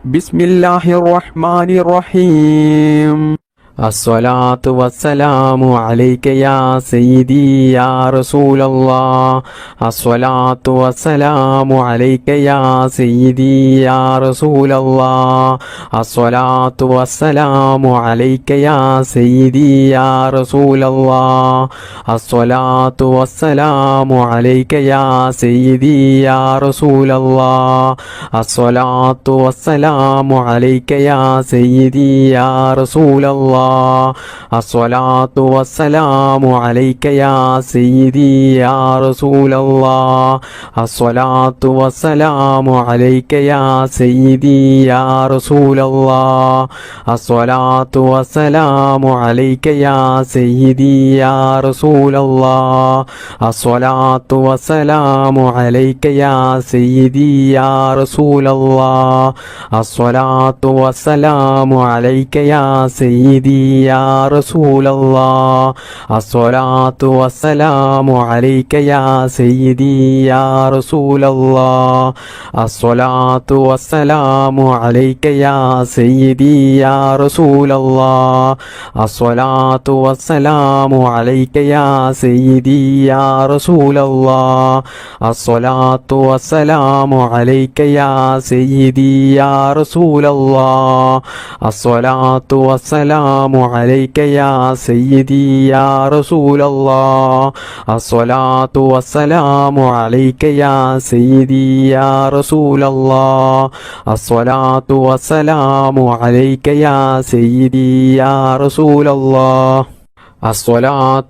ബിസ്മില്ലാഹിർ റഹ്മാനിർ റഹീം. അസ്സലാത്തു വസ്സലാമു അലൈക യാ സയ്യിദി യാ റസൂലല്ലാഹ്. അസ്സലാത്തു വസ്സലാമു അലൈക യാ സയ്യിദി യാ റസൂലല്ലാഹ്. അസ്സലാത്തു വസ്സലാമു അലൈക യാ സയ്യിദി യാ റസൂലല്ലാഹ്. അസ്സലാത്തു വസ്സലാമു അലൈക യാ സയ്യിദി യാ റസൂലല്ലാഹ്. അസ്സലാത്തു വസ്സലാമു അലൈക യാ സയ്യിദി യാ റസൂലല്ലാഹ്. അസ്സലാത്തു വസ്സലാമു അലൈക യാ സയ്യിദി യാ റസൂലല്ലാഹ്. അസ്സലാത്തു വസ്സലാമു അലൈക യാ സയ്യിദി യാ റസൂലല്ലാഹ്. അസ്സലാത്തു വസ്സലാമു അലൈക യാ സയ്യിദി യാ റസൂലല്ലാഹ്. അസ്സലാത്തു വസ്സലാമു അലൈക യാ സയ്യിദി യാ റസൂലല്ലാഹ്. അസ്സലാത്തു വസ്സലാമു അലൈക യാ സയ്യിദി യാ റസൂലല്ലാഹ്. അസ്സലാത്തു വസ്സലാമു അലൈക യാ സയ്യിദി യാ റസൂലല്ലാഹ്. അസ്സലാത്തു വസ്സലാമു അലൈക യാ സയ്യിദി യാ റസൂലല്ലാഹ്. അസ്സലാത്തു വസ്സലാമു അലൈക യാ സയ്യിദി യാ റസൂലല്ലാഹ്. അസ്സലാത്തു വസ്സലാമു അലൈക യാ സയ്യിദി യാ റസൂലല്ലാഹ്. അസ്സലാത്തു വസ്സലാമു അലൈക യാ സയ്യിദി യാ റസൂലല്ലാഹ്. അസ്സലാത്തു വസ്സലാമു അലൈക യാ സയ്യിദി യാ റസൂലല്ലാഹ്. അസ്സലാത്തു വസ്സലാമു അലൈക യാ സയ്യിദി യാ റസൂലല്ലാഹ്. അസ്സലാത്തു വസ്സലാമു അലൈക യാ സയ്യിദി യാ റസൂലല്ലാഹ്. അസ്സലാത്തു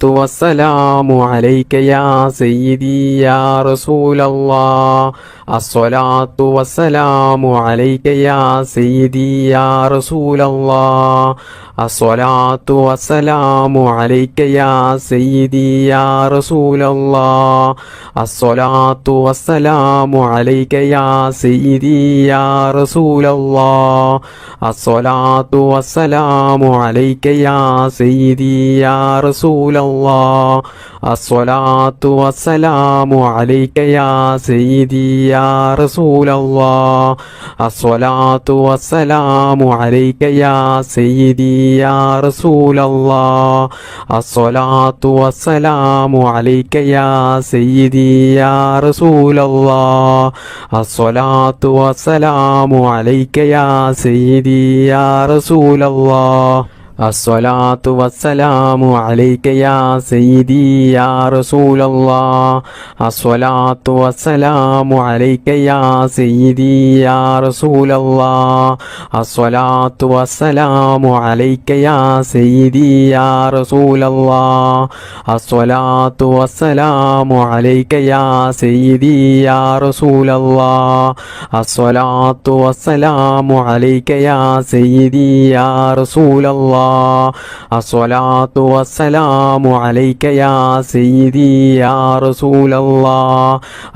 വസ്സലാമു അലൈക യാ സയ്യിദി യാ റസൂലല്ലാഹ്. അസ്സലാത്തു വസ്സലാമു അലൈക യാ സയ്യിദി യാ റസൂലല്ലാഹ്. അസ്സലാത്തു വസ്സലാമു അലൈക യാ സയ്യിദി യാ റസൂലല്ലാഹ്. അസ്സലാത്തു വസ്സലാമു അലൈക യാ സയ്യിദി യാ റസൂലല്ലാഹ്. അസ്സലാത്തു വസ്സലാമു അലൈക യാ സയ്യിദി യാ റസൂലല്ലാഹ്. അസ്സലാത്തു വസ്സലാമു അലൈക യാ സയ്യിദി യാ റസൂലല്ലാഹ്. അസ്സലാത്തു വസ്സലാമു അലൈക യാ സയ്യിദി യാ റസൂലല്ലാഹ്. അസ്സലാത്തു വസ്സലാമു അലൈക യാ സയ്യിദി യാ റസൂലല്ലാഹ്. അസ്സലാത്തു വസ്സലാമു അലൈക യാ സയ്യിദി യാ റസൂലല്ലാഹ്. അസ്സലാത്തു വസ്സലാമു അലൈക യാ സയ്യിദി യാ റസൂലല്ലാഹ്. അസ്സലാത്തു വസ്സലാമു അലൈക യാ സയ്യിദി യാ റസൂലല്ലാഹ്. അസ്സലാത്തു വസ്സലാമു അലൈക യാ സയ്യിദി യാ റസൂലല്ലാഹ്. അസ്സലാത്തു വസ്സലാമു അലൈക യാ സയ്യിദി യാ റസൂലല്ലാഹ്. അസ്സലാത്തു വസ്സലാമു അലൈക യാ സയ്യിദി യാ റസൂലല്ലാഹ്. അസ്സലാത്തു വസ്സലാമു അലൈക യാ സയ്യിദി യാ റസൂലല്ലാഹ്.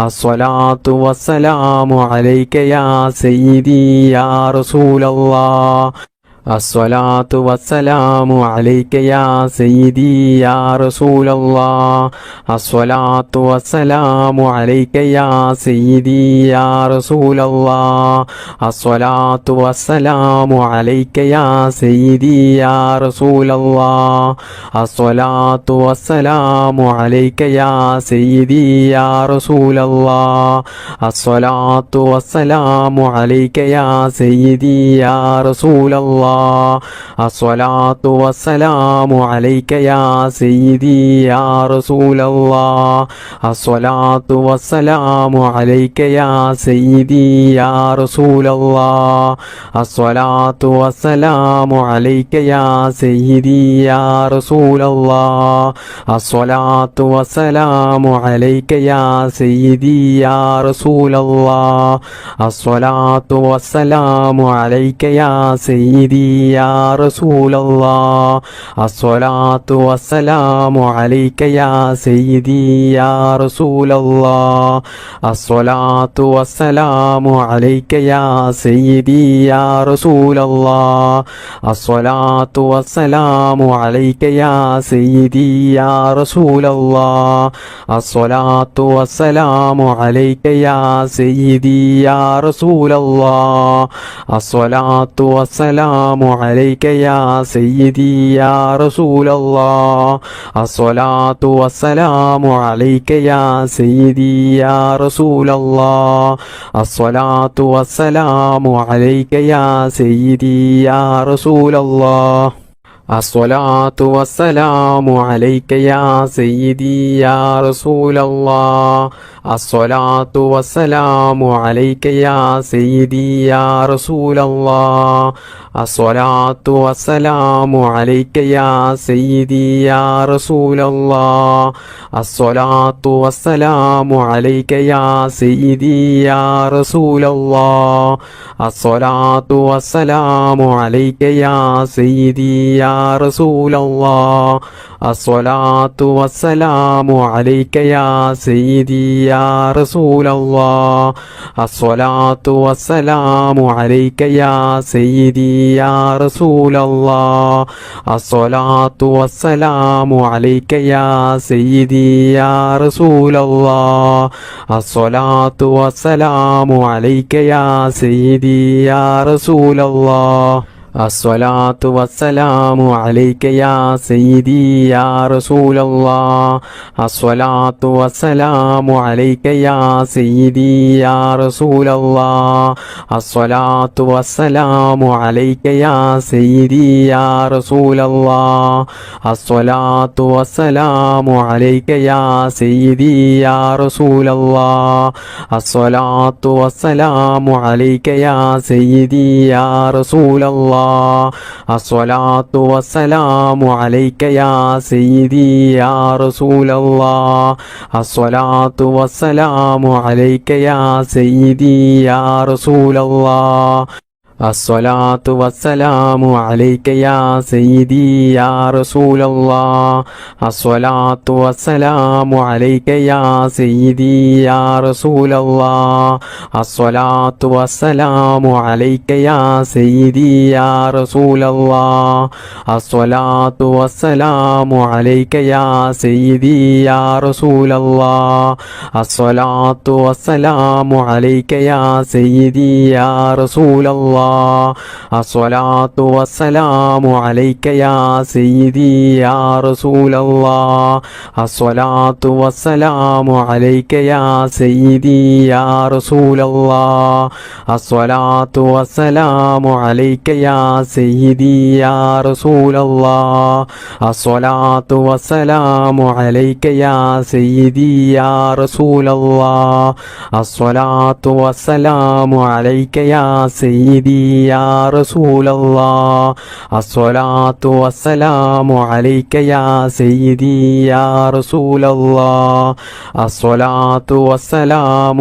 അസ്സലാത്തു വസ്സലാമു അലൈക യാ സയ്യിദി യാ റസൂലല്ലാഹ്. അസ്സലാത്തു വസ്സലാമു അലൈക യാ സയ്യിദി യാ റസൂലല്ലാഹ്. അസ്സലാത്തു വസ്സലാമു അലൈക യാ സയ്യിദി യാ റസൂലല്ലാഹ്. അസ്സലാത്തു വസ്സലാമു അലൈക യാ സയ്യിദി യാ റസൂലല്ലാഹ്. അസ്സലാത്തു വസ്സലാമു അലൈക യാ സയ്യിദി യാ റസൂലല്ലാഹ്. അസ്സലാത്തു വസ്സലാമു അലൈക യാ സയ്യിദി യാ റസൂലല്ലാഹ്. അസ്സലാത്തു വസ്സലാമു അലൈക യാ സയ്യിദി യാ റസൂലല്ലാഹ്. അസ്സലാത്തു വസ്സലാമു അലൈക യാ സയ്യിദി യാ റസൂലല്ലാഹ്. അസ്സലാത്തു വസ്സലാമു അലൈക യാ സയ്യിദി യാ റസൂലല്ലാഹ്. അസ്സലാത്തു വസ്സലാമു അലൈക യാ സയ്യിദി يا رسول الله الصلاة والسلام عليك يا سيدي يا رسول الله الصلاة والسلام عليك يا سيدي يا رسول الله الصلاة والسلام عليك يا سيدي يا رسول الله الصلاة والسلام عليك يا سيدي يا رسول الله الصلاة والسلام عليك يا سيدي يا رسول الله الصلاة والسلام عليك يا سيدي يا رسول الله الصلاة والسلام عليك يا سيدي يا رسول الله الصلاة والسلام عليك يا سيدي يا رسول الله الصلاة والسلام عليك يا سيدي يا رسول الله الصلاة والسلام عليك يا سيدي يا رسول الله الصلاة والسلام عليك يا سيدي يا رسول الله الصلاة والسلام عليك يا سيدي يا رسول الله الصلاة والسلام عليك يا سيدي يا رسول الله الصلاة والسلام عليك يا سيدي يا رسول الله الصلاة والسلام عليك يا سيدي يا رسول الله الصلاة والسلام عليك يا سيدي يا رسول الله الصلاة والسلام عليك يا سيدي يا رسول الله الصلاة والسلام عليك يا سيدي يا رسول الله الصلاة والسلام عليك يا سيدي يا رسول الله الصلاة والسلام عليك يا سيدي يا رسول الله الصلاة والسلام عليك يا سيدي يا رسول الله الصلاة والسلام عليك يا سيدي يا رسول الله الصلاة والسلام عليك يا سيدي يا رسول الله الصلاة والسلام عليك يا سيدي يا رسول الله الصلاة والسلام عليك يا سيدي يا رسول الله الصلاة والسلام عليك يا سيدي يا رسول الله الصلاة والسلام عليك يا سيدي يا رسول الله الصلاة والسلام عليك يا سيدي يا رسول الله الصلاة والسلام عليك يا سيدي يا رسول الله الصلاة والسلام عليك يا سيدي يا رسول الله الصلاة والسلام عليك يا سيدي يا رسول الله الصلاة والسلام عليك يا سيدي يا رسول الله الصلاة والسلام عليك يا سيدي يا رسول الله الصلاة والسلام عليك يا سيدي يا رسول الله الصلاة والسلام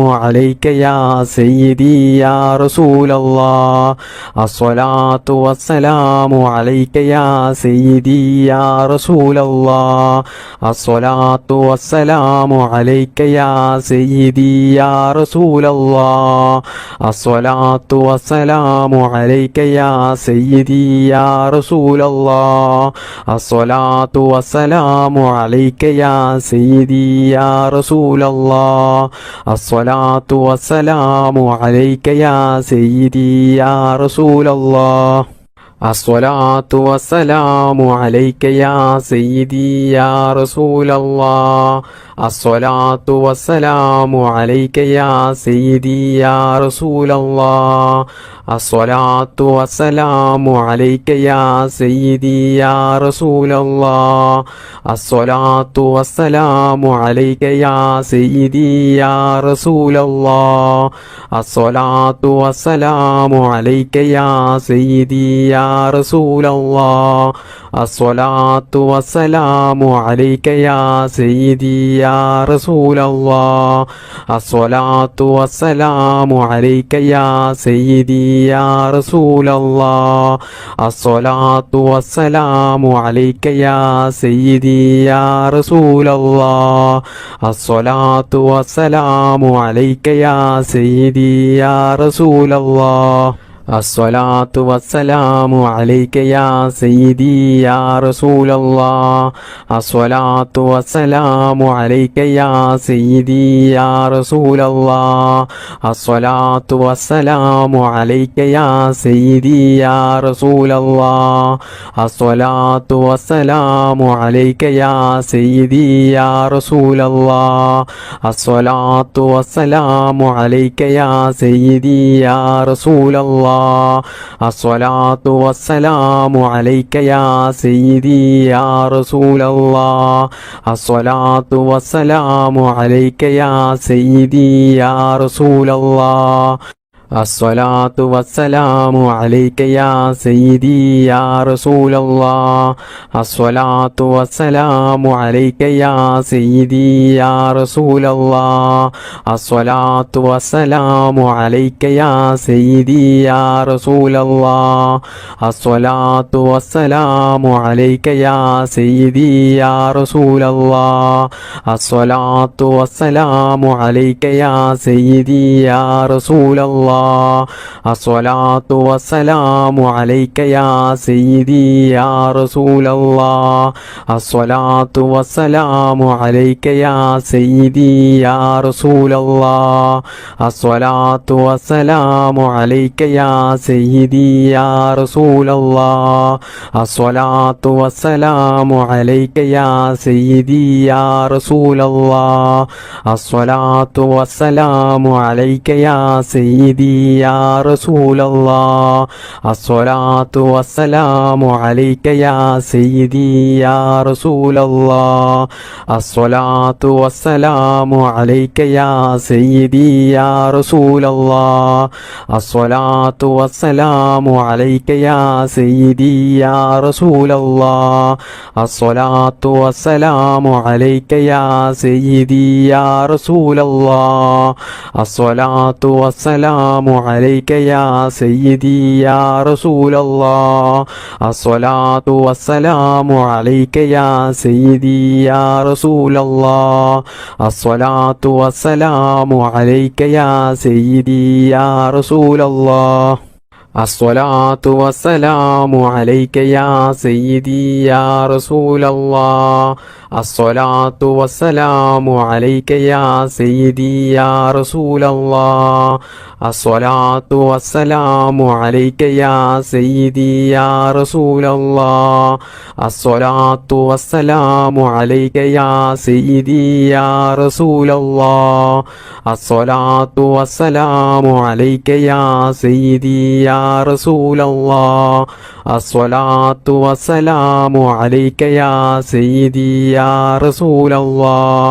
عليك يا سيدي يا رسول الله الصلاة والسلام عليك يا سيدي يا رسول الله الصلاة والسلام عليك يا سيدي يا رسول الله الصلاة والسلام عليك يا سيدي يا رسول الله الصلاة والسلام عليك يا سيدي يا رسول الله الصلاة والسلام عليك يا سيدي يا رسول الله الصلاة والسلام عليك يا سيدي يا رسول الله الصلاة والسلام عليك يا سيدي يا رسول الله الصلاة والسلام عليك يا سيدي يا رسول الله الصلاة والسلام عليك يا سيدي يا رسول الله الصلاة والسلام عليك يا سيدي يا رسول الله الصلاة والسلام عليك يا سيدي يا رسول الله الصلاة والسلام عليك يا سيدي يا رسول الله الصلاة والسلام عليك يا سيدي يا رسول الله الصلاة والسلام عليك يا سيدي يا رسول الله الصلاة والسلام عليك يا سيدي يا رسول الله الصلاة والسلام عليك يا سيدي يا رسول الله الصلاة والسلام عليك يا سيدي يا رسول الله الصلاة والسلام عليك يا سيدي يا رسول الله الصلاة والسلام عليك يا سيدي يا رسول الله الصلاة والسلام عليك يا سيدي يا رسول الله الصلاة والسلام عليك يا سيدي يا رسول الله الصلاة والسلام عليك يا سيدي يا رسول الله الصلاة والسلام عليك يا سيدي يا رسول الله الصلاة والسلام عليك يا سيدي يا رسول الله الصلاة والسلام عليك يا سيدي يا رسول الله الصلاة والسلام عليك يا سيدي يا رسول الله الصلاة والسلام عليك يا سيدي يا رسول الله الصلاة والسلام عليك يا سيدي يا رسول الله الصلاة والسلام عليك يا سيدي يا رسول الله الصلاة والسلام عليك يا سيدي يا رسول الله الصلاة والسلام عليك يا سيدي يا رسول الله الصلاة والسلام عليك يا سيدي يا رسول الله الصلاة والسلام عليك يا سيدي يا رسول الله الصلاة والسلام عليك يا سيدي يا رسول الله الصلاة والسلام عليك يا سيدي يا رسول الله الصلاة والسلام عليك يا سيدي يا رسول الله الصلاة والسلام عليك يا سيدي يا رسول الله الصلاة والسلام عليك يا سيدي يا رسول الله الصلاة والسلام عليك يا سيدي يا رسول الله الصلاة والسلام عليك يا سيدي يا رسول الله الصلاة والسلام عليك يا سيدي يا رسول الله الصلاة والسلام عليك يا سيدي يا رسول الله الصلاة والسلام عليك يا سيدي يا رسول الله الصلاة والسلام عليك يا سيدي يا رسول الله الصلاة والسلام عليك يا سيدي يا رسول الله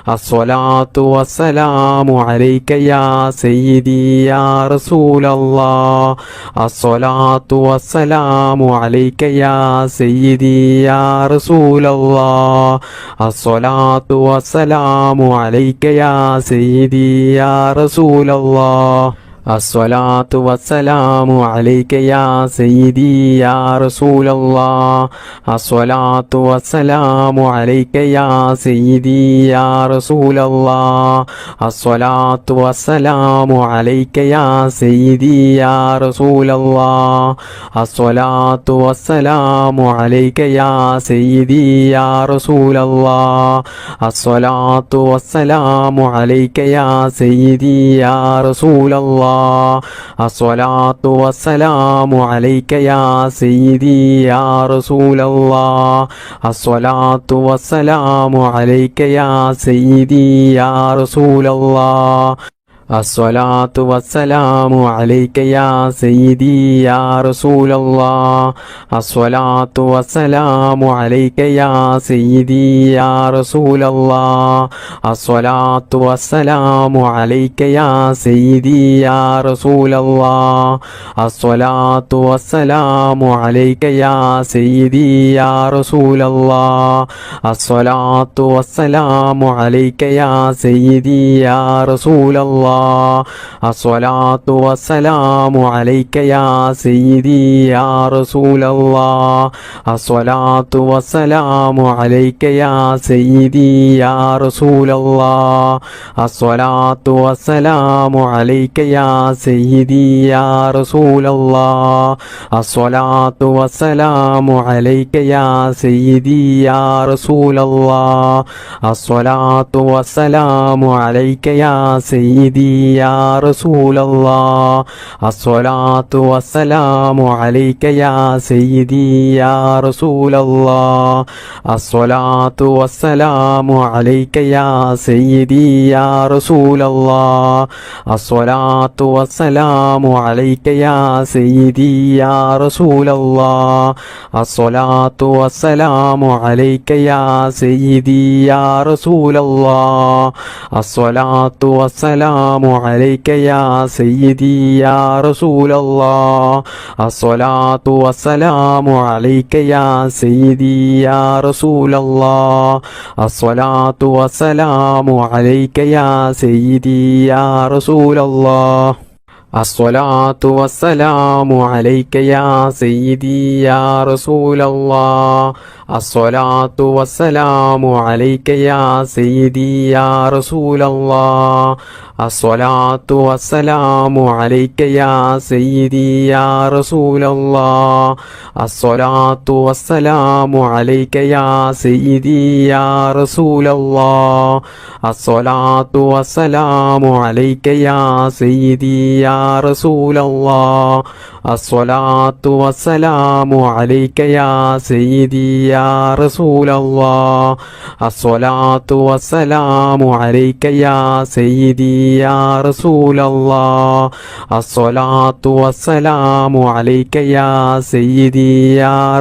الصلاة والسلام عليك يا سيدي يا رسول الله الصلاة والسلام عليك يا سيدي يا رسول الله الصلاة والسلام عليك يا سيدي يا رسول الله الصلاة والسلام عليك يا سيدي يا رسول الله الصلاة والسلام عليك يا سيدي يا رسول الله الصلاة والسلام عليك يا سيدي يا رسول الله الصلاة والسلام عليك يا سيدي يا رسول الله الصلاة والسلام عليك يا سيدي يا رسول الله الصلاة والسلام عليك يا سيدي يا رسول الله الصلاة والسلام عليك يا سيدي يا رسول الله الصلاة والسلام عليك يا سيدي يا رسول الله الصلاة والسلام عليك يا سيدي يا رسول الله الصلاة والسلام عليك يا سيدي يا رسول الله الصلاة والسلام عليك يا سيدي يا رسول الله الله الصلاة والسلام عليك يا سيدي يا رسول الله الصلاة والسلام عليك يا سيدي يا رسول الله الصلاة والسلام عليك يا سيدي يا رسول الله الصلاة والسلام عليك يا سيدي يا رسول الله الصلاة والسلام عليك يا سيدي يا رسول الله الصلاة والسلام عليك يا سيدي يا رسول الله الصلاة والسلام عليك يا سيدي يا رسول الله الصلاة والسلام عليك يا سيدي يا رسول الله الصلاة والسلام عليك يا سيدي يا رسول الله الصلاة والسلام عليك يا سيدي يا رسول الله الصلاة والسلام عليك يا سيدي يا رسول الله الصلاة والسلام عليك يا سيدي يا رسول الله الصلاة والسلام عليك يا سيدي يا رسول الله الصلاة والسلام عليك يا سيدي يا رسول الله الصلاة والسلام عليك يا سيدي يا رسول الله الصلاة والسلام عليك يا سيدي يا رسول الله الصلاة والسلام عليك يا سيدي يا رسول الله الصلاة والسلام عليك يا سيدي يا رسول الله الصلاة والسلام عليك يا سيدي يا رسول الله الصلاة والسلام عليك يا سيدي يا رسول الله الصلاة والسلام عليك يا سيدي يا رسول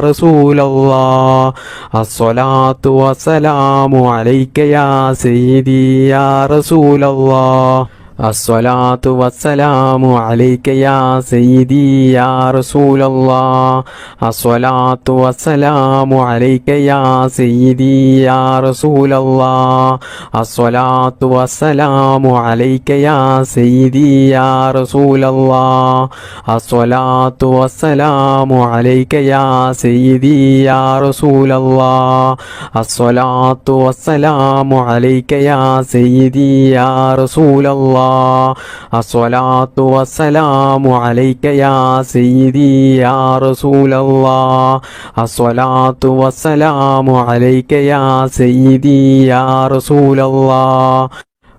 الله الصلاة والسلام عليك يا سيدي يا رسول الله الصلاة والسلام عليك يا سيدي يا رسول الله الصلاة والسلام عليك يا سيدي يا رسول الله الصلاة والسلام عليك يا سيدي يا رسول الله الصلاة والسلام عليك يا سيدي يا رسول الله الصلاة والسلام عليك يا سيدي يا رسول الله الصلاة والسلام عليك يا سيدي يا رسول الله الصلاة والسلام عليك يا سيدي يا رسول الله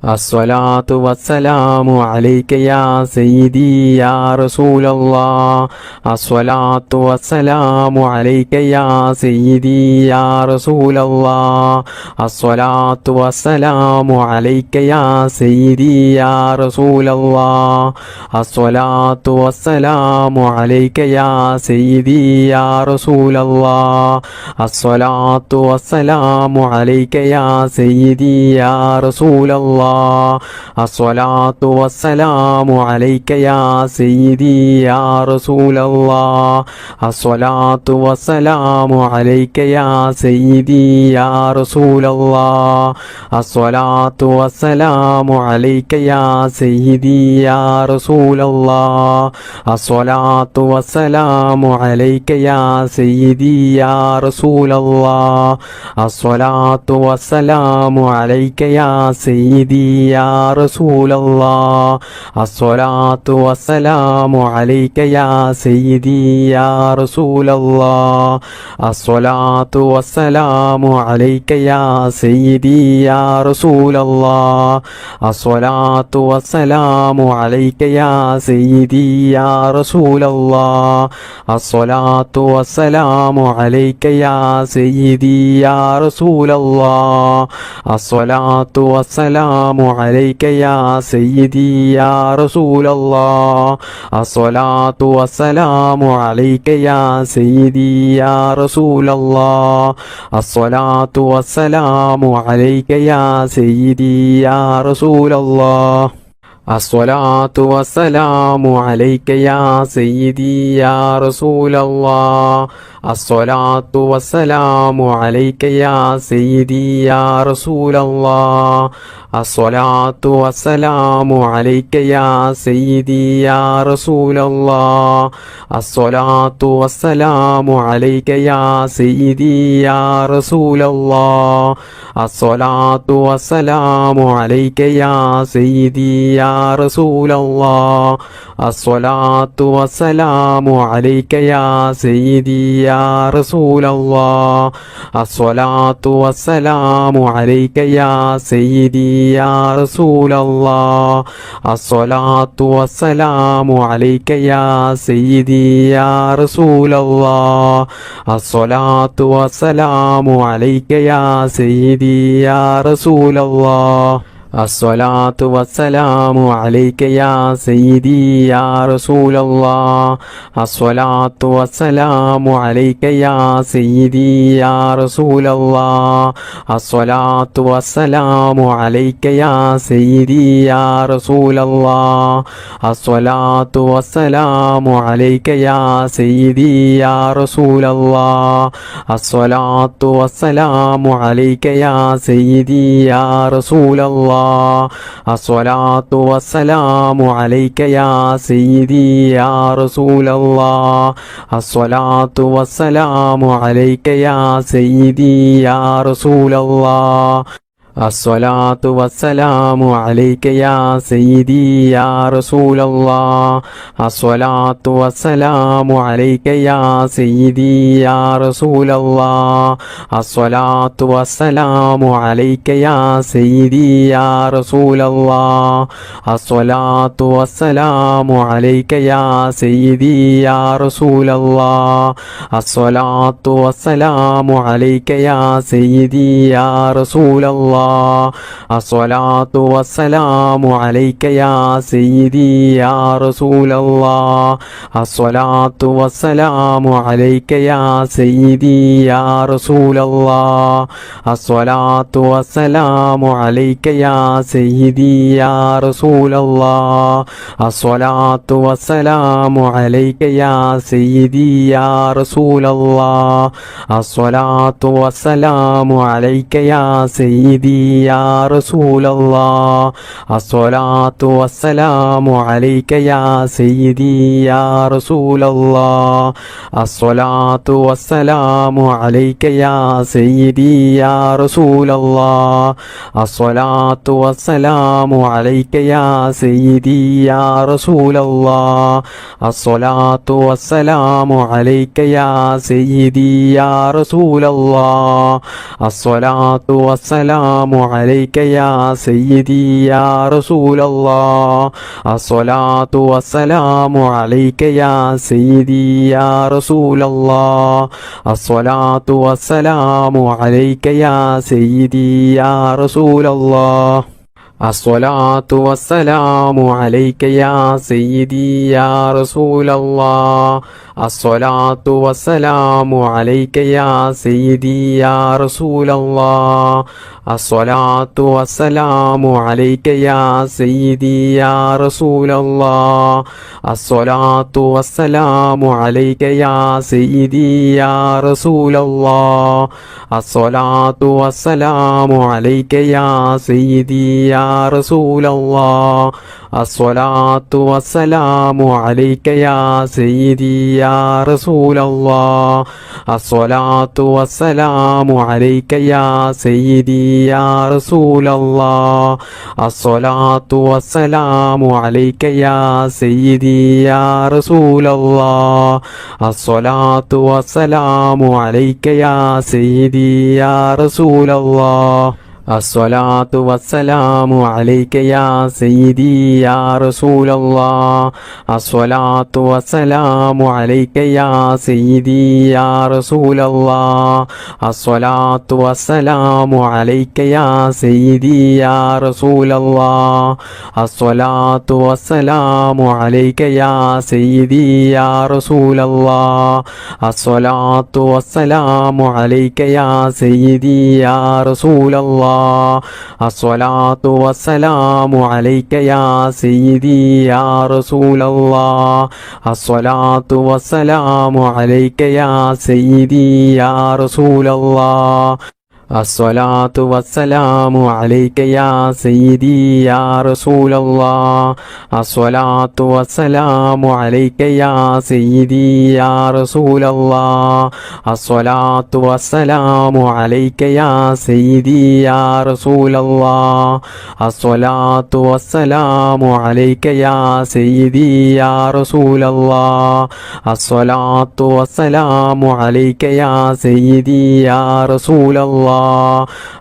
الصلاة والسلام عليك يا سيدي يا رسول الله الصلاة والسلام عليك يا سيدي يا رسول الله الصلاة والسلام عليك يا سيدي يا رسول الله الصلاة والسلام عليك يا سيدي يا رسول الله الصلاة والسلام عليك يا سيدي يا رسول الله الصلاة والسلام عليك يا سيدي يا رسول الله الصلاة والسلام عليك يا سيدي يا رسول الله الصلاة والسلام عليك يا سيدي يا رسول الله الصلاة والسلام عليك يا سيدي يا رسول الله الصلاة والسلام عليك يا سيدي يا رسول الله الصلاة والسلام عليك يا سيدي يا رسول الله الصلاة والسلام عليك يا سيدي يا رسول الله الصلاة والسلام عليك يا سيدي يا رسول الله الصلاة والسلام عليك يا سيدي يا رسول الله الصلاة والسلام عليك يا سيدي يا رسول الله الصلاة والسلام عليك يا سيدي يا رسول الله الصلاة والسلام عليك يا سيدي يا رسول الله الصلاة والسلام عليك يا سيدي يا رسول الله الصلاة والسلام عليك يا سيدي يا رسول الله الصلاة والسلام عليك يا سيدي يا رسول الله الصلاة والسلام عليك يا سيدي يا رسول الله الصلاة والسلام عليك يا سيدي يا رسول الله الصلاة والسلام عليك يا سيدي يا رسول الله الصلاة والسلام عليك يا سيدي يا رسول الله الصلاة والسلام عليك يا سيدي يا رسول الله الصلاة والسلام عليك يا سيدي يا رسول الله الصلاة والسلام عليك يا سيدي يا رسول الله الصلاة والسلام عليك يا سيدي يا رسول الله الصلاة والسلام عليك يا سيدي يا رسول الله الصلاة والسلام عليك يا سيدي يا رسول الله الصلاة والسلام عليك يا سيدي يا رسول الله الصلاة والسلام عليك يا سيدي يا رسول الله الصلاة والسلام عليك يا سيدي يا رسول الله الصلاة والسلام عليك يا سيدي يا رسول الله الصلاة والسلام عليك يا سيدي يا رسول الله الصلاة والسلام عليك يا سيدي يا رسول الله الصلاة والسلام عليك يا سيدي يا رسول الله الصلاة والسلام عليك يا سيدي يا رسول الله الصلاة والسلام عليك يا سيدي يا رسول الله الصلاة والسلام عليك يا سيدي يا رسول الله الصلاة والسلام عليك يا سيدي يا رسول الله الصلاة والسلام عليك يا سيدي يا رسول الله الصلاة والسلام عليك يا سيدي يا رسول الله الصلاة والسلام عليك يا سيدي يا رسول الله الصلاة والسلام عليك يا سيدي يا رسول الله الصلاة والسلام عليك يا سيدي يا رسول الله الصلاة والسلام عليك يا سيدي يا رسول الله الصلاة والسلام عليك يا سيدي يا رسول الله الصلاة والسلام عليك يا سيدي يا رسول الله الصلاة والسلام عليك يا سيدي يا رسول الله الصلاة والسلام عليك يا سيدي يا رسول الله الصلاة والسلام عليك يا سيدي يا رسول الله الصلاة والسلام عليك يا سيدي يا رسول الله الصلاة والسلام عليك يا سيدي يا رسول الله الصلاة والسلام عليك يا سيدي يا رسول الله الصلاة والسلام عليك يا سيدي يا رسول الله الصلاة والسلام عليك يا سيدي يا رسول الله الصلاة والسلام عليك يا سيدي يا رسول الله الصلاة والسلام عليك يا سيدي يا رسول الله الصلاة والسلام عليك يا سيدي يا رسول الله الصلاة والسلام عليك يا سيدي يا رسول الله الصلاة والسلام عليك يا سيدي يا رسول الله الصلاة والسلام عليك يا سيدي يا رسول الله الله الصلاة والسلام عليك يا سيدي يا رسول الله الصلاة والسلام عليك يا سيدي يا رسول الله الصلاة والسلام عليك يا سيدي يا رسول الله الصلاة والسلام عليك يا سيدي يا رسول الله الصلاة والسلام عليك يا سيدي يا رسول الله الصلاة والسلام عليك يا سيدي يا رسول الله الصلاة والسلام عليك يا سيدي يا رسول الله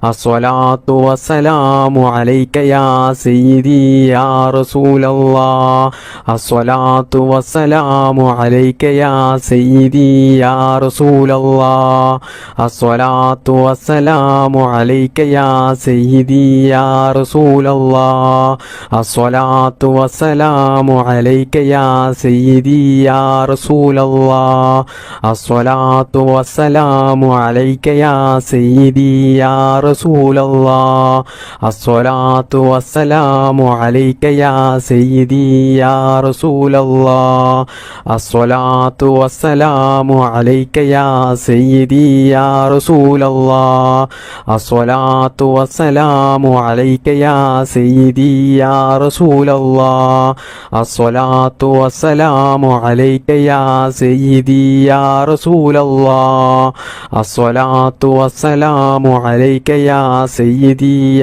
الصلاة والسلام عليك يا سيدي يا رسول الله الصلاة والسلام عليك يا سيدي يا رسول الله الصلاة والسلام عليك يا سيدي يا رسول الله الصلاة والسلام عليك يا سيدي يا رسول الله الصلاة والسلام عليك يا سيدي يا رسول الله الصلاة والسلام عليك يا سيدي يا رسول الله الصلاة والسلام عليك يا سيدي يا رسول الله الصلاة والسلام عليك يا سيدي يا رسول الله الصلاة والسلام عليك يا سيدي يا رسول الله الصلاة والسلام عليك يا سيدي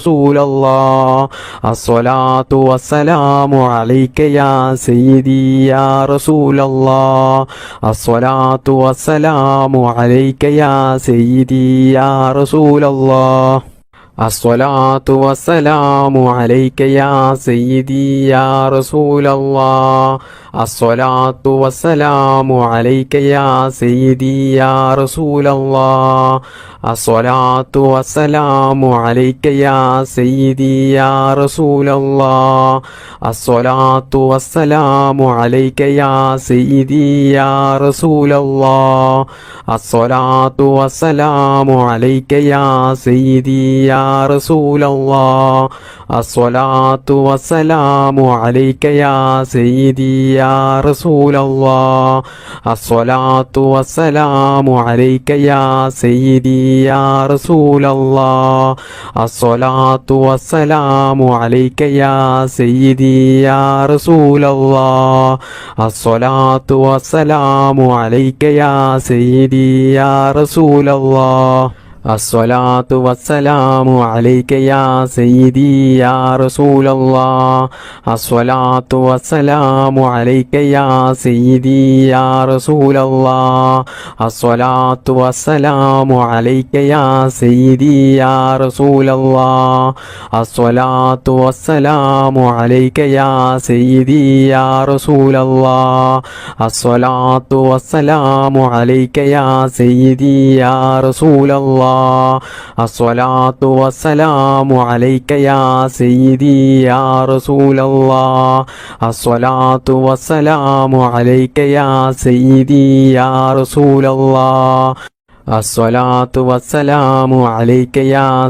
يا رسول الله الصلاة والسلام عليك يا سيدي يا رسول الله الصلاة والسلام عليك يا سيدي يا رسول الله الصلاة والسلام عليك يا سيدي يا رسول الله الصلاة والسلام عليك يا سيدي يا رسول الله الصلاة والسلام عليك يا سيدي يا رسول الله الصلاة والسلام عليك يا سيدي يا رسول الله الصلاة والسلام عليك يا سيدي يا رسول الله الصلاة والسلام عليك يا سيدي يا رسول الله الصلاة والسلام عليك يا سيدي يا رسول الله الصلاة والسلام عليك يا سيدي يا رسول الله الصلاة والسلام عليك يا سيدي يا رسول الله الصلاة والسلام عليك يا سيدي يا رسول الله الصلاة والسلام عليك يا سيدي يا رسول الله الصلاة والسلام عليك يا سيدي يا رسول الله الصلاة والسلام عليك يا سيدي يا رسول الله الصلاة والسلام عليك يا سيدي يا رسول الله الصلاة والسلام عليك يا سيدي يا رسول الله الصلاة والسلام عليك يا سيدي يا رسول الله الصلاة والسلام عليك يا سيدي يا رسول الله الصلاة والسلام عليك يا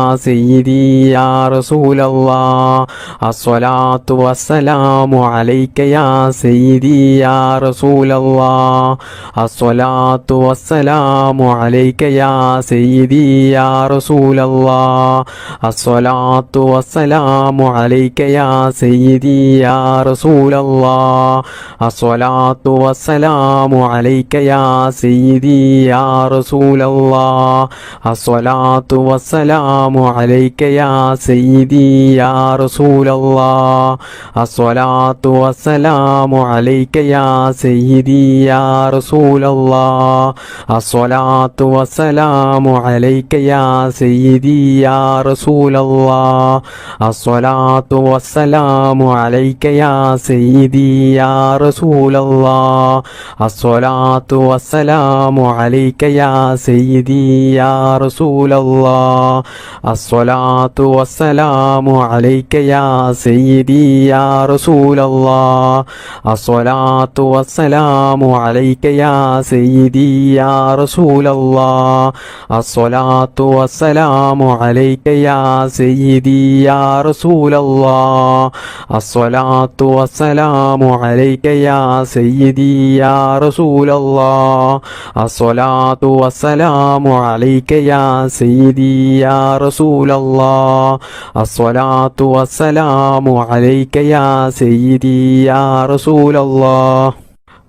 سيدي يا رسول الله الصلاة والسلام عليك يا سيدي يا رسول الله الصلاة والسلام عليك يا سيدي يا رسول الله الصلاة والسلام عليك يا سيدي يا رسول الله الصلاة والسلام عليك يا سيدي يا رسول الله الصلاة والسلام عليك يا سيدي يا رسول الله الصلاة والسلام عليك يا سيدي يا رسول الله الصلاة والسلام عليك يا سيدي يا رسول الله الصلاة والسلام عليك يا سيدي سيدي يا رسول الله الصلاة والسلام عليك يا سيدي يا رسول الله الصلاة والسلام عليك يا سيدي يا رسول الله الصلاة والسلام عليك يا سيدي يا رسول الله الصلاة والسلام عليك يا سيدي يا رسول الله الصلاة والسلام عليك يا سيدي يا رسول الله الصلاة والسلام عليك يا سيدي يا رسول الله الصلاة والسلام عليك يا سيدي يا رسول الله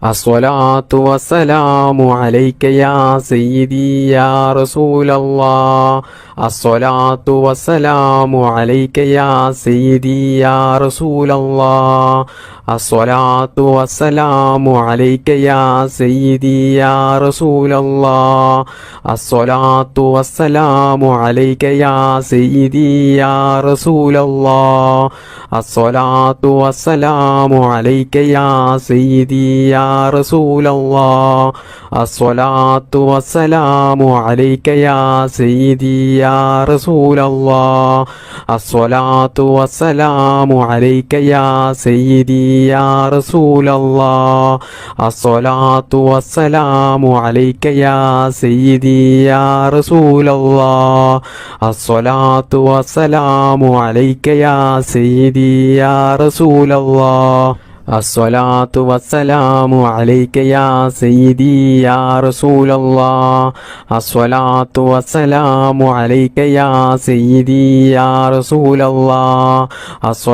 الصلاة والسلام عليك يا سيدي يا رسول الله الصلاة والسلام عليك يا سيدي يا رسول الله الصلاة والسلام عليك يا سيدي يا رسول الله الصلاة والسلام عليك يا سيدي يا رسول الله الصلاة والسلام عليك يا سيدي يا رسول الله الصلاة والسلام عليك يا سيدي يا رسول الله الصلاة والسلام عليك يا سيدي يا رسول الله الصلاة والسلام عليك يا سيدي يا رسول الله الصلاة والسلام عليك يا سيدي يا رسول الله الصلاة والسلام عليك يا سيدي يا رسول الله الصلاة والسلام عليك يا سيدي يا رسول الله الصلاة والسلام عليك يا سيدي يا رسول الله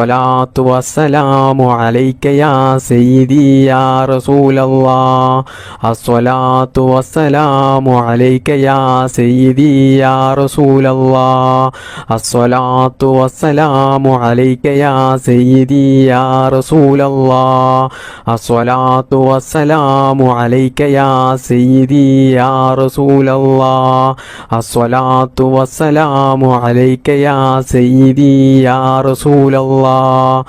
الصلاة والسلام عليك يا سيدي يا رسول الله الصلاة والسلام عليك يا سيدي يا رسول الله الصلاة والسلام عليك يا سيدي يا رسول الله الصلاة والسلام عليك يا سيدي يا رسول الله الصلاة والسلام عليك يا سيدي يا رسول الله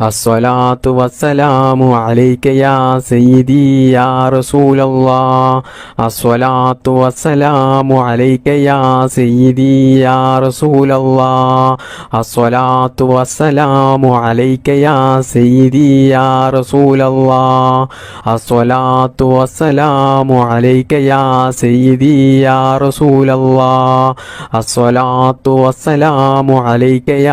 الصلاة والسلام عليك يا سيدي يا رسول الله الصلاة والسلام عليك يا سيدي يا رسول الله الصلاة والسلام عليك يا سيدي يا رسول الله الصلاة والسلام عليك يا سيدي يا رسول الله الصلاة والسلام عليك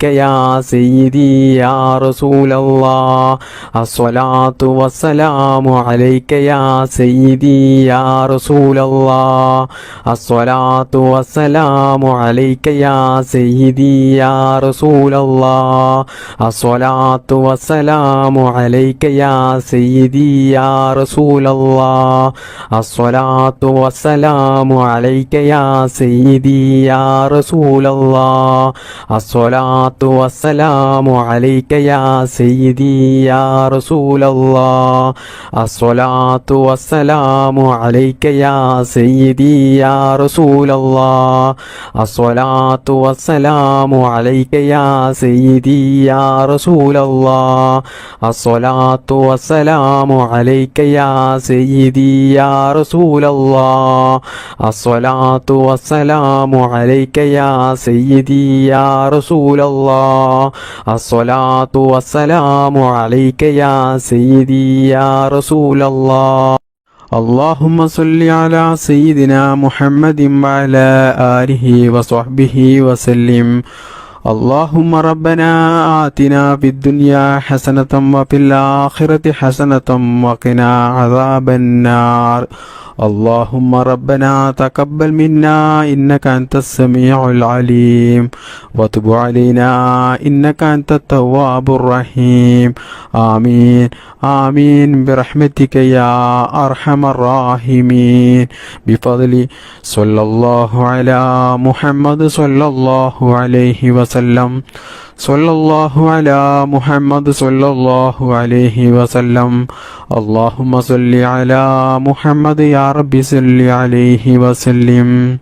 يا سيدي يا رسول الله الصلاة والسلام عليك يا سيدي يا رسول الله الصلاة والسلام عليك يا سيدي يا رسول الله الصلاة والسلام عليك يا سيدي يا رسول الله الصلاة والسلام عليك يا سيدي يا رسول الله الصلاة والسلام عليك يا سيدي يا رسول الله الصلاة والسلام عليك يا سيدي يا رسول الله الصلاة والسلام عليك يا سيدي يا رسول الله الصلاة والسلام عليك يا سيدي يا رسول الله الصلاة والسلام عليك يا سيدي يا رسول الله الصلاة والسلام عليك يا سيدي يا رسول الله اللهم صل على سيدنا محمد وعلى آله وصحبه وسلم اللهم ربنا آتنا في الدنيا حسنة وفي الآخرة حسنة وقنا عذاب النار اللهم ربنا تقبل منا إنك أنت السميع العليم وتب علينا إنك أنت التواب الرحيم آمين آمين برحمتك يا أرحم الراحمين بفضل صلى الله على محمد صلى الله عليه وسلم صلى الله على محمد صلى الله عليه وسلم اللهم صل على محمد يا رب صل عليه وسلم